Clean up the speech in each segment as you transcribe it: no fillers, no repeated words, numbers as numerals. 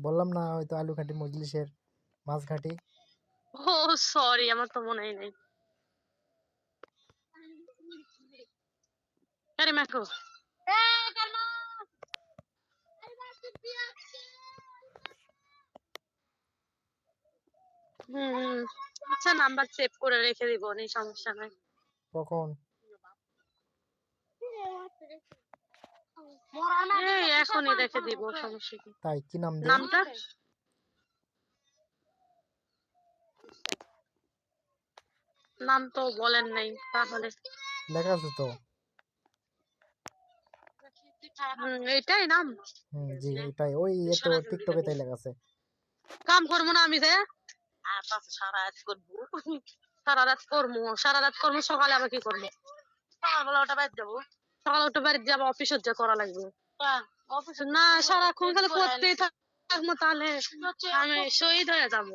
বললাম না হয়তো আলু ঘাটি মজলিসের মাছ ঘাটি। ও সরি, আমার তো মনেই নেই। আরে মাকো আচ্ছা, নাম্বার সেভ করে রেখে দিব, নেই সমস্যা নাই। কখন? এই এখনই রেখে দিব, সমস্যা কি? তাই কি নাম দেই? নামটা নাম তো বলেন নাই, তাহলে লেখা আছে তো। এইটাই নাম। জি এটাই, ওই তো টিকটকে তাই লেখা আছে। কাম করবো না আমি যে সারা রাত করবো, সারা রাত করবো, সারা রাত করবো, সকালে আবার কি করবো? সকালবেলা ওটা বাড়ি যাবো, সকালে ওটা বাড়ি যাবো, অফিসে যা করা লাগবে না, সারাক্ষণ খালি করতেই থাকবো, তাহলে আমি শহীদ হয়ে যাবো।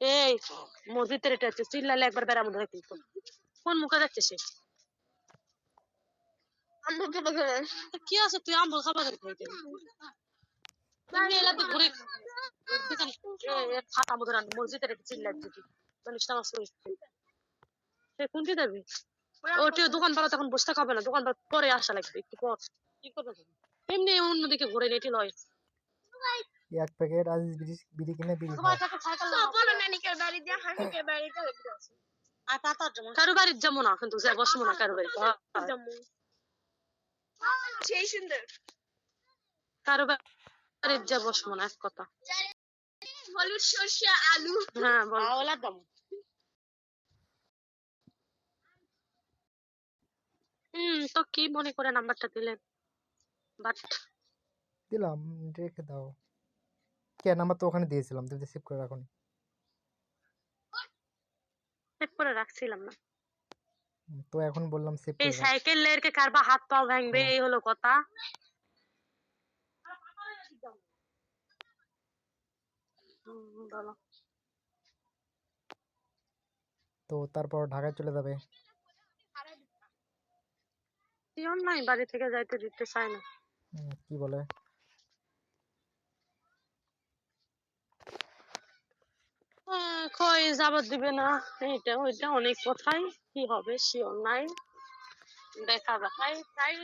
এই মসজিদের এটা হচ্ছে চিল্লালে একবার বেড়ার মধ্যে রাখি, কোন মুখে যাচ্ছে সে? কি আছে তুই আম্বল খাবার খাইতে তুমি এলাতে ঘুরে ফাটা মতো রান মসজিদের একটা চিল্লার দিকে মানুষটা আমার সে কোনটি দেবে? ওটি দোকান পাড়া তখন বসে থাকা হবে না, দোকান পাড়া পরে আসা লাগবে একটু পর। কি করবে এমনি অন্যদিকে ঘুরে নেটি লয়। এক প্যাকেট আজিজ বিড়ি কিনে বিড়ি খাও। কারো বাড়ির যাবো না, কিন্তু বসবো না কারো বাড়িতে, কারো বাড়ির যা বসবো না, এক কথা। হলুদ সরষে আলু, হ্যাঁ বল। তো কি মনে করে নাম্বারটা দিলেন? বাট দিলাম, রেখে দাও। কে নাম্বার তো ওখানে দিয়েছিলাম, তুমি সেভ করে রাখো। সেভ করে রাখছিলাম না তো এখন বললাম সেভ এই করে রাখ। সাইকেল লেরকে কারবা হাত পাও ভাঙবে, এই হলো কথা। বলো। তো তারপর ঢাকায় চলে যাবে? সিয়ন নাই, বাড়ি থেকে যাইতে দিতে চায় না। কি বলে? কই যাবার দিবে না, এইটা ওইটা অনেক কথাই, কি হবে সিয়ন নাই, দেখা যায় তাই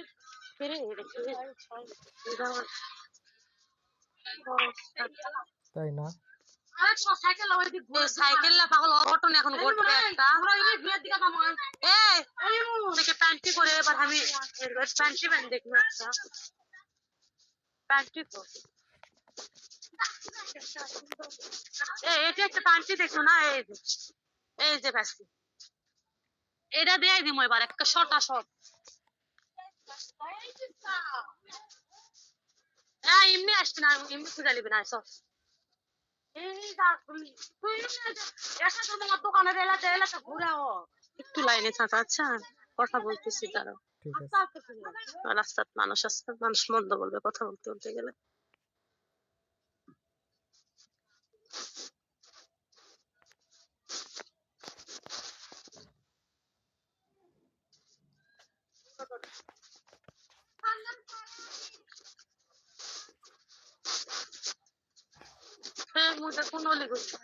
ফিরে তাই না? সাইকেল পাগল অটন এখন ঘটবে একটা প্যান্টি করে, এবার আমি প্যান্টি প্যান্ট দেখবো একটা প্যান্টি তো এটা একটা প্যান্টি দেখলো না, এই যে প্যান্টি এটা দিয়ে দিব এবার একটা শর্ট শর্ট। হ্যাঁ এমনি আসবে না, এমনি খুঁজে নিবি না সব। একটু লাইনে থাকা, আচ্ছা কথা বলতেছি তারা। ঠিক আছে। রাস্তার মানুষ আসছে, মানুষ মন্দ বলবে কথা বলতে বলতে গেলে। মুখে কোন অলি করছে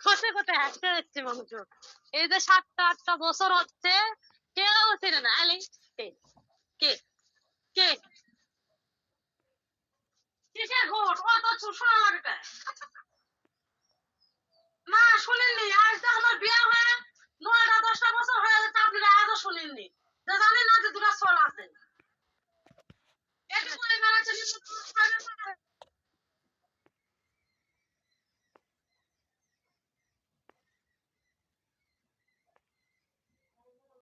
কোথায় কোথায় হাসতে যাচ্ছে মানুষ, এই যে 7-8টা বছর হচ্ছে কেউ ছিল না। আলে কে কে কে কিসের ভোট অত শোনা লাগবে না, শুনেননি? আজ তো আমার বিয়ে হয়ে 9-10টা বছর হয়ে যাচ্ছে, আপনি আজও শুনেননি? জানেন না যে দুটা ছোল আছে?